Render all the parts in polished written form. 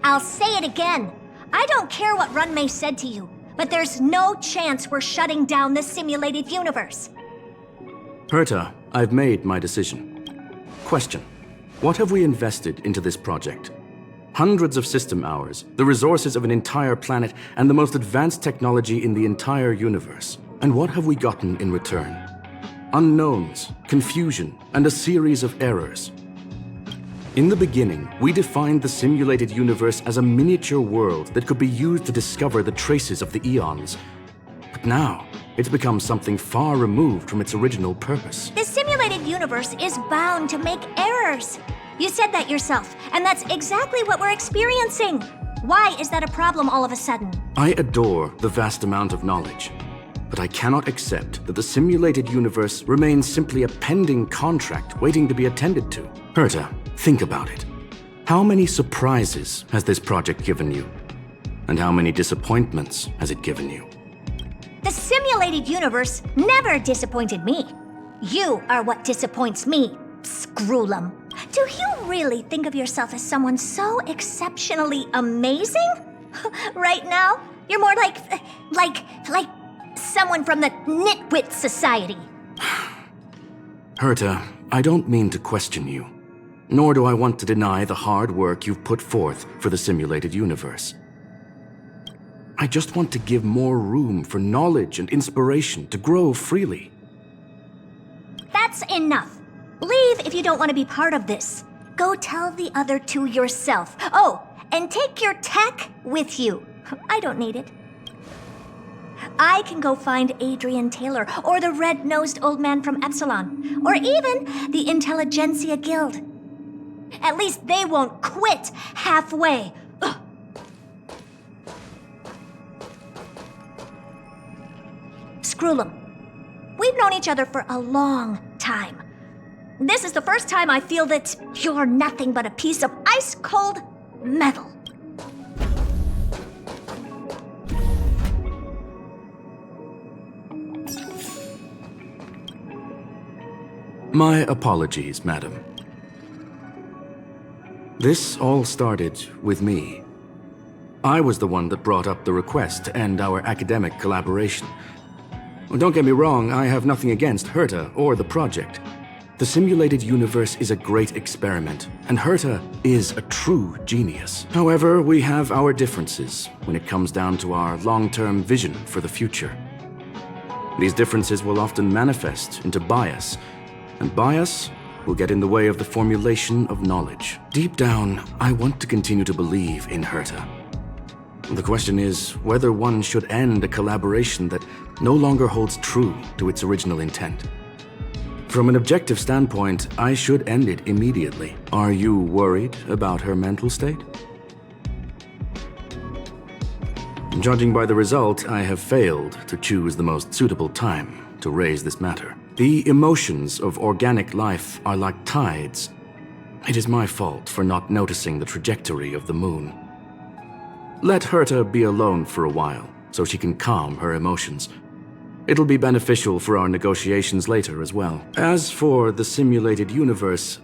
I'll say it again. I don't care what Runmei said to you, but there's no chance we're shutting down the simulated universe. Herta, I've made my decision. Question: what have we invested into this project? Hundreds of system hours, the resources of an entire planet, and the most advanced technology in the entire universe. And what have we gotten in return? Unknowns, confusion, and a series of errors. In the beginning, we defined the simulated universe as a miniature world that could be used to discover the traces of the eons. But now, it's become something far removed from its original purpose. The simulated universe is bound to make errors. You said that yourself, and that's exactly what we're experiencing. Why is that a problem all of a sudden? I adore the vast amount of knowledge, but I cannot accept that the simulated universe remains simply a pending contract waiting to be attended to. Herta, think about it. How many surprises has this project given you? And how many disappointments has it given you? The simulated universe never disappointed me. You are what disappoints me, Scroolum. Do you really think of yourself as someone so exceptionally amazing? Right now, you're more like someone from the Nitwit Society. Herta, I don't mean to question you, nor do I want to deny the hard work you've put forth for the simulated universe. I just want to give more room for knowledge and inspiration to grow freely. That's enough. Leave if you don't want to be part of this. Go tell the other two yourself. Oh, and take your tech with you. I don't need it. I can go find Adrian Taylor, or the red-nosed old man from Epsilon, or even the Intelligentsia Guild. At least they won't quit halfway. Ugh. Scroolum, we've known each other for a long time. This is the first time I feel that you're nothing but a piece of ice-cold metal. My apologies, madam. This all started with me. I was the one that brought up the request to end our academic collaboration. Well, don't get me wrong, I have nothing against Herta or the project. The simulated universe is a great experiment, and Herta is a true genius. However, we have our differences when it comes down to our long-term vision for the future. These differences will often manifest into bias, and bias will get in the way of the formulation of knowledge. Deep down, I want to continue to believe in Herta. The question is whether one should end a collaboration that no longer holds true to its original intent. From an objective standpoint, I should end it immediately. Are you worried about her mental state? Judging by the result, I have failed to choose the most suitable time to raise this matter. The emotions of organic life are like tides. It is my fault for not noticing the trajectory of the moon. Let Herta be alone for a while, so she can calm her emotions. It'll be beneficial for our negotiations later as well. As for the simulated universe,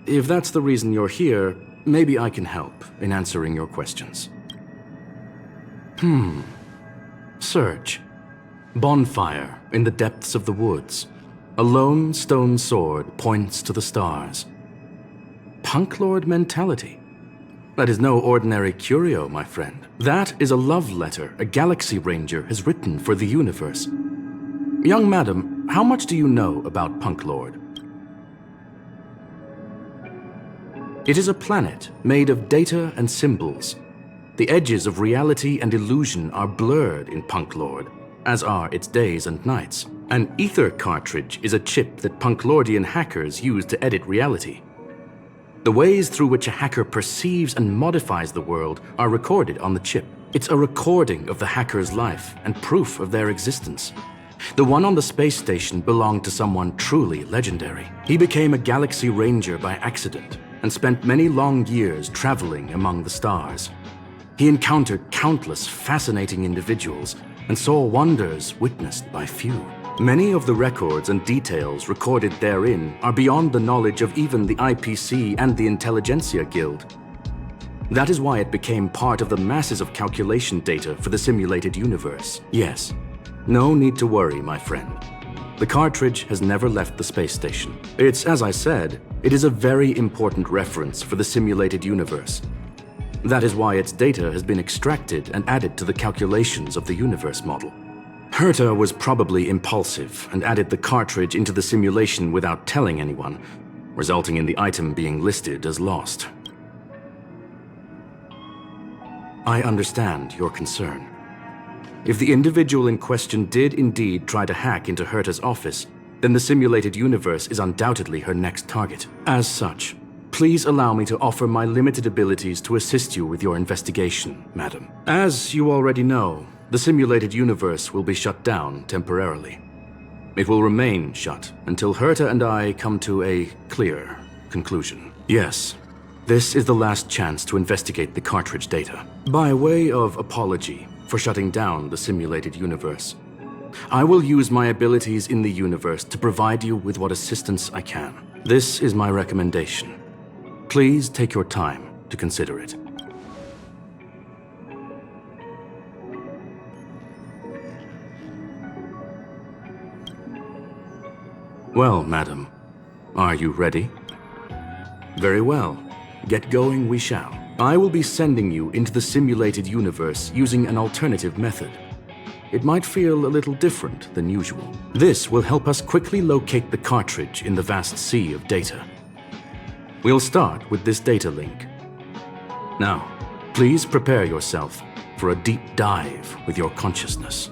if that's the reason you're here, maybe I can help in answering your questions. Search. Bonfire in the depths of the woods. A lone stone sword points to the stars. Punklorde mentality. That is no ordinary curio, my friend. That is a love letter a Galaxy Ranger has written for the universe. Young madam, how much do you know about Punklorde? It is a planet made of data and symbols. The edges of reality and illusion are blurred in Punklorde, as are its days and nights. An ether cartridge is a chip that Punklordian hackers use to edit reality. The ways through which a hacker perceives and modifies the world are recorded on the chip. It's a recording of the hacker's life and proof of their existence. The one on the space station belonged to someone truly legendary. He became a Galaxy Ranger by accident and spent many long years traveling among the stars. He encountered countless fascinating individuals and saw wonders witnessed by few. Many of the records and details recorded therein are beyond the knowledge of even the IPC and the Intelligentsia Guild. That is why it became part of the masses of calculation data for the simulated universe. Yes, no need to worry, my friend. The cartridge has never left the space station. It's, as I said, it is a very important reference for the simulated universe. That is why its data has been extracted and added to the calculations of the universe model. Herta was probably impulsive and added the cartridge into the simulation without telling anyone, resulting in the item being listed as lost. I understand your concern. If the individual in question did indeed try to hack into Herta's office, then the simulated universe is undoubtedly her next target. As such, please allow me to offer my limited abilities to assist you with your investigation, madam. As you already know, the simulated universe will be shut down temporarily. It will remain shut until Herta and I come to a clear conclusion. Yes, this is the last chance to investigate the cartridge data. By way of apology for shutting down the simulated universe, I will use my abilities in the universe to provide you with what assistance I can. This is my recommendation. Please take your time to consider it. Well, madam, are you ready? Very well. Get going we shall. I will be sending you into the simulated universe using an alternative method. It might feel a little different than usual. This will help us quickly locate the cartridge in the vast sea of data. We'll start with this data link. Now, please prepare yourself for a deep dive with your consciousness.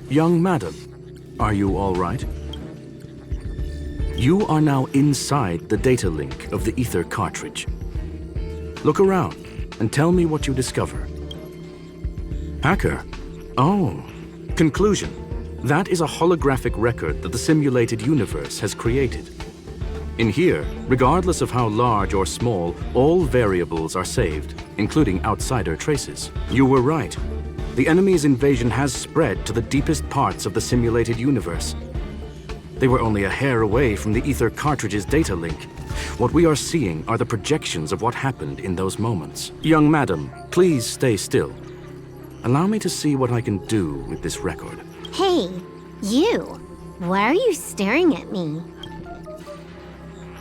Young madam, are you all right? You are now inside the data link of the Ether cartridge. Look around and tell me what you discover. Hacker? Oh, conclusion. That is a holographic record that the simulated universe has created. In here, regardless of how large or small, all variables are saved, including outsider traces. You were right. The enemy's invasion has spread to the deepest parts of the simulated universe. They were only a hair away from the Ether cartridge's data link. What we are seeing are the projections of what happened in those moments. Young madam, please stay still. Allow me to see what I can do with this record. Hey, you! Why are you staring at me?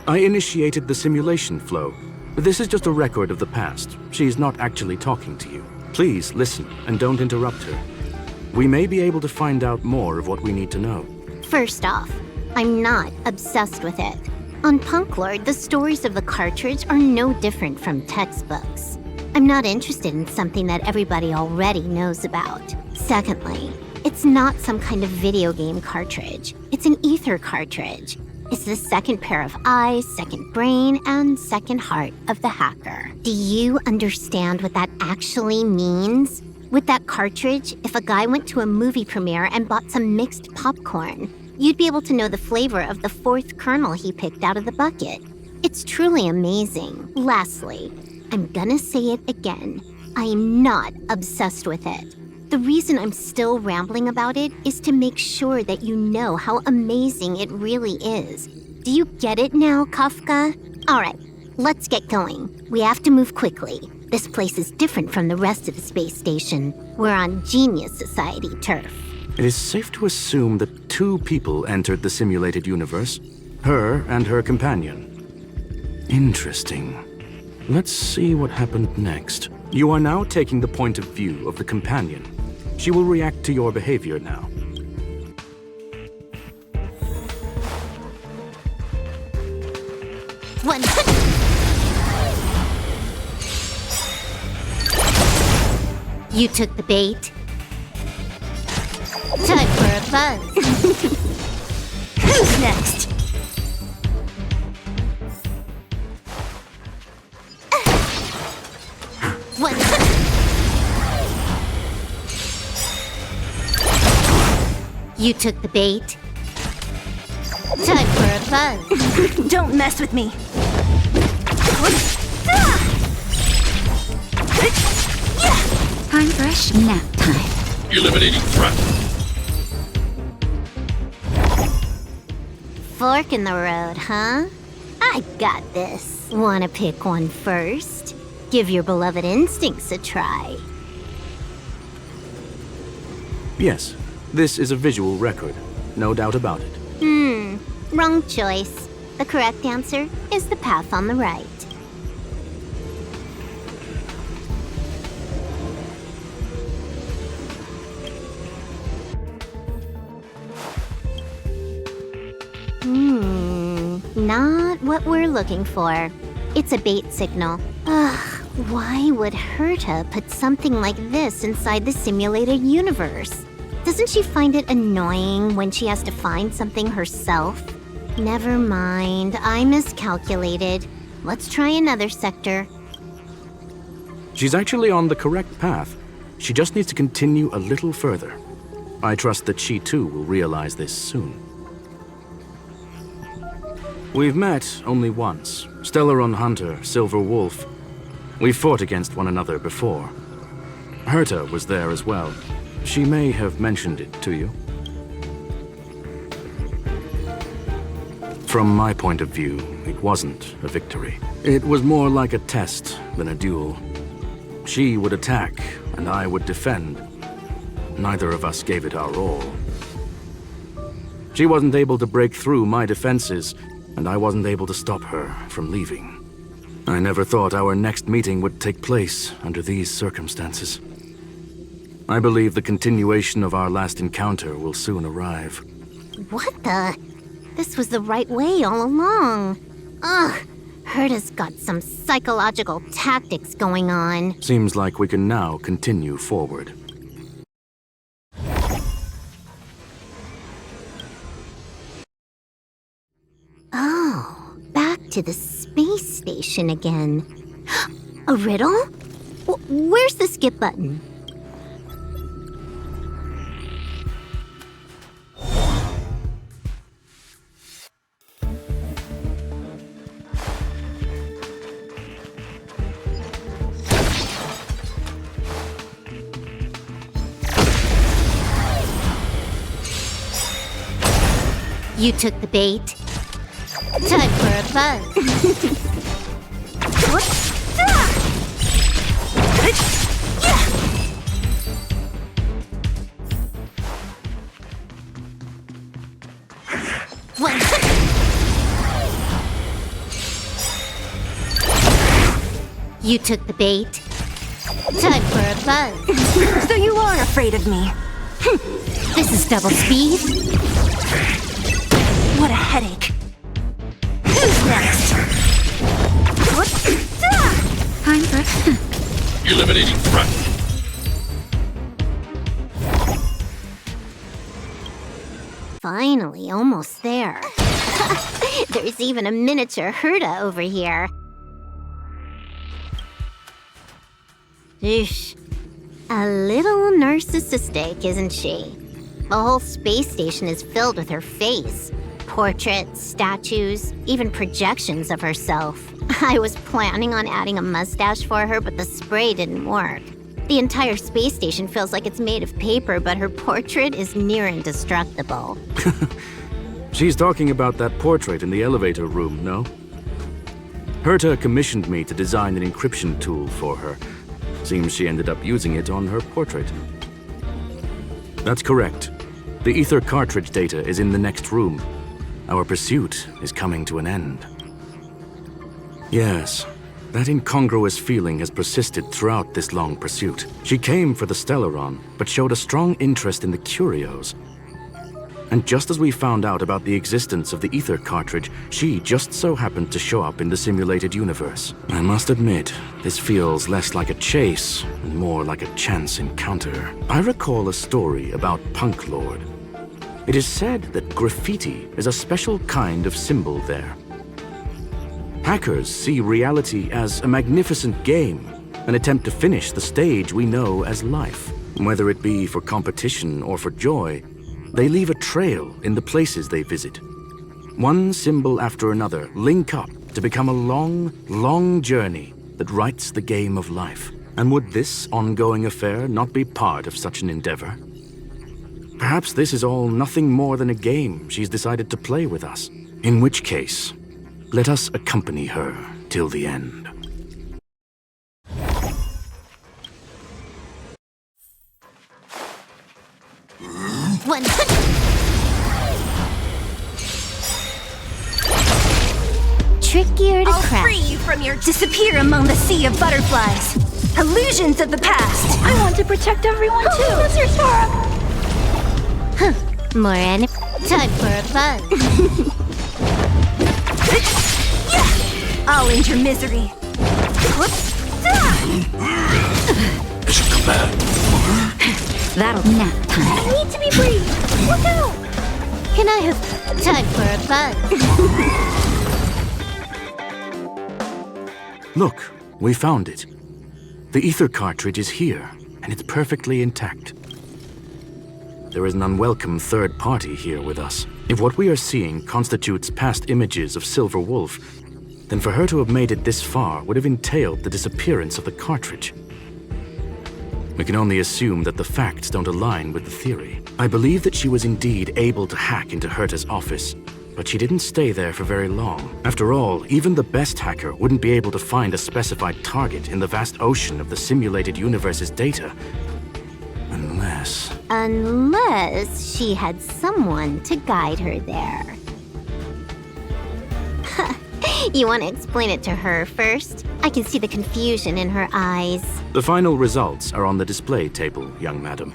I initiated the simulation flow. This is just a record of the past. She's not actually talking to you. Please listen and don't interrupt her. We may be able to find out more of what we need to know. First off, I'm not obsessed with it. On Punklorde, the stories of the cartridge are no different from textbooks. I'm not interested in something that everybody already knows about. Secondly, it's not some kind of video game cartridge. It's an Ether cartridge. It's the second pair of eyes, second brain, and second heart of the hacker. Do you understand what that actually means? With that cartridge, if a guy went to a movie premiere and bought some mixed popcorn, you'd be able to know the flavor of the fourth kernel he picked out of the bucket. It's truly amazing. Lastly, I'm gonna say it again. I am not obsessed with it. The reason I'm still rambling about it is to make sure that you know how amazing it really is. Do you get it now, Kafka? All right, let's get going. We have to move quickly. This place is different from the rest of the space station. We're on Genius Society turf. It is safe to assume that two people entered the simulated universe, her and her companion. Interesting. Let's see what happened next. You are now taking the point of view of the companion. She will react to your behavior now. One. You took the bait. Time for a buzz. Who's next? You took the bait. Time for a buzz. Don't mess with me. Time for a nap time. Eliminating threat. Fork in the road, huh? I got this. Wanna pick one first? Give your beloved instincts a try. Yes, this is a visual record. No doubt about it. Wrong choice. The correct answer is the path on the right. Not what we're looking for. It's a bait signal. Ugh, why would Herta put something like this inside the simulated universe? Doesn't she find it annoying when she has to find something herself? Never mind, I miscalculated. Let's try another sector. She's actually on the correct path. She just needs to continue a little further. I trust that she too will realize this soon. We've met only once. Stellaron Hunter, Silver Wolf. We've fought against one another before. Herta was there as well. She may have mentioned it to you. From my point of view, it wasn't a victory. It was more like a test than a duel. She would attack, and I would defend. Neither of us gave it our all. She wasn't able to break through my defenses, and I wasn't able to stop her from leaving. I never thought our next meeting would take place under these circumstances. I believe the continuation of our last encounter will soon arrive. What the? This was the right way all along. Ugh, Herta's got some psychological tactics going on. Seems like we can now continue forward. Oh, back to the space station again. A riddle? Where's the skip button? You took the bait. Time for a buzz. You took the bait. Time for a buzz. So you are afraid of me. This is double speed. What a headache. Who's next? Time for Eliminating threat. Finally, almost there. There's even a miniature Herta over here. Eesh. A little narcissistic, isn't she? The whole space station is filled with her face. Portraits, statues, even projections of herself. I was planning on adding a mustache for her, but the spray didn't work. The entire space station feels like it's made of paper, but her portrait is near indestructible. She's talking about that portrait in the elevator room, no? Herta commissioned me to design an encryption tool for her. Seems she ended up using it on her portrait. That's correct. The ether cartridge data is in the next room. Our pursuit is coming to an end. Yes, that incongruous feeling has persisted throughout this long pursuit. She came for the Stellaron, but showed a strong interest in the curios. And just as we found out about the existence of the ether cartridge, she just so happened to show up in the simulated universe. I must admit, this feels less like a chase and more like a chance encounter. I recall a story about Punklorde. It is said that graffiti is a special kind of symbol there. Hackers see reality as a magnificent game, an attempt to finish the stage we know as life. Whether it be for competition or for joy, they leave a trail in the places they visit. One symbol after another link up to become a long, long journey that writes the game of life. And would this ongoing affair not be part of such an endeavor? Perhaps this is all nothing more than a game she's decided to play with us. In which case, let us accompany her till the end. Trickier to I'll crack. free you from your disappear among the sea of butterflies. Illusions of the past. I want to protect everyone too. More enemy. Time for a buzz. I'll end your misery. I should come back. That'll nap time. I need to be brief. Look out! Can I have time for a buzz? Look, we found it. The ether cartridge is here, and it's perfectly intact. There is an unwelcome third party here with us. If what we are seeing constitutes past images of Silver Wolf, then for her to have made it this far would have entailed the disappearance of the cartridge. We can only assume that the facts don't align with the theory. I believe that she was indeed able to hack into Herta's office, but she didn't stay there for very long. After all, even the best hacker wouldn't be able to find a specified target in the vast ocean of the simulated universe's data. Unless she had someone to guide her there. You want to explain it to her first? I can see the confusion in her eyes. The final results are on the display table, young madam.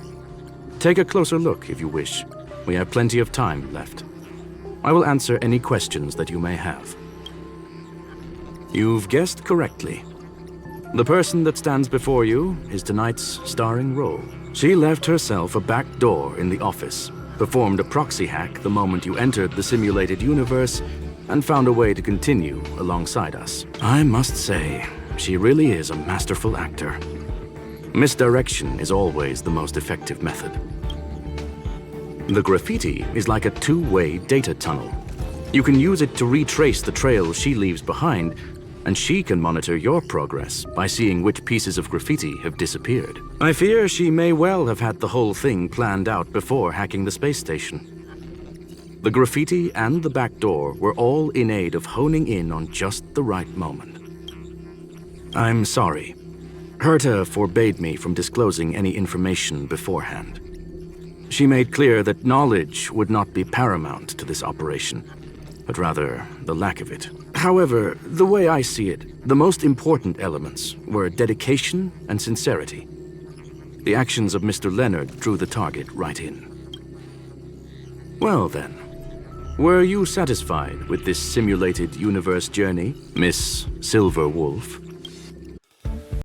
Take a closer look if you wish. We have plenty of time left. I will answer any questions that you may have. You've guessed correctly. The person that stands before you is tonight's starring role. She left herself a back door in the office, performed a proxy hack the moment you entered the simulated universe, and found a way to continue alongside us. I must say, she really is a masterful actor. Misdirection is always the most effective method. The graffiti is like a two-way data tunnel. You can use it to retrace the trail she leaves behind, and she can monitor your progress by seeing which pieces of graffiti have disappeared. I fear she may well have had the whole thing planned out before hacking the space station. The graffiti and the back door were all in aid of honing in on just the right moment. I'm sorry. Herta forbade me from disclosing any information beforehand. She made clear that knowledge would not be paramount to this operation, but rather the lack of it. However, the way I see it, the most important elements were dedication and sincerity. The actions of Mr. Leonard drew the target right in. Well then, were you satisfied with this simulated universe journey, Miss Silver Wolf?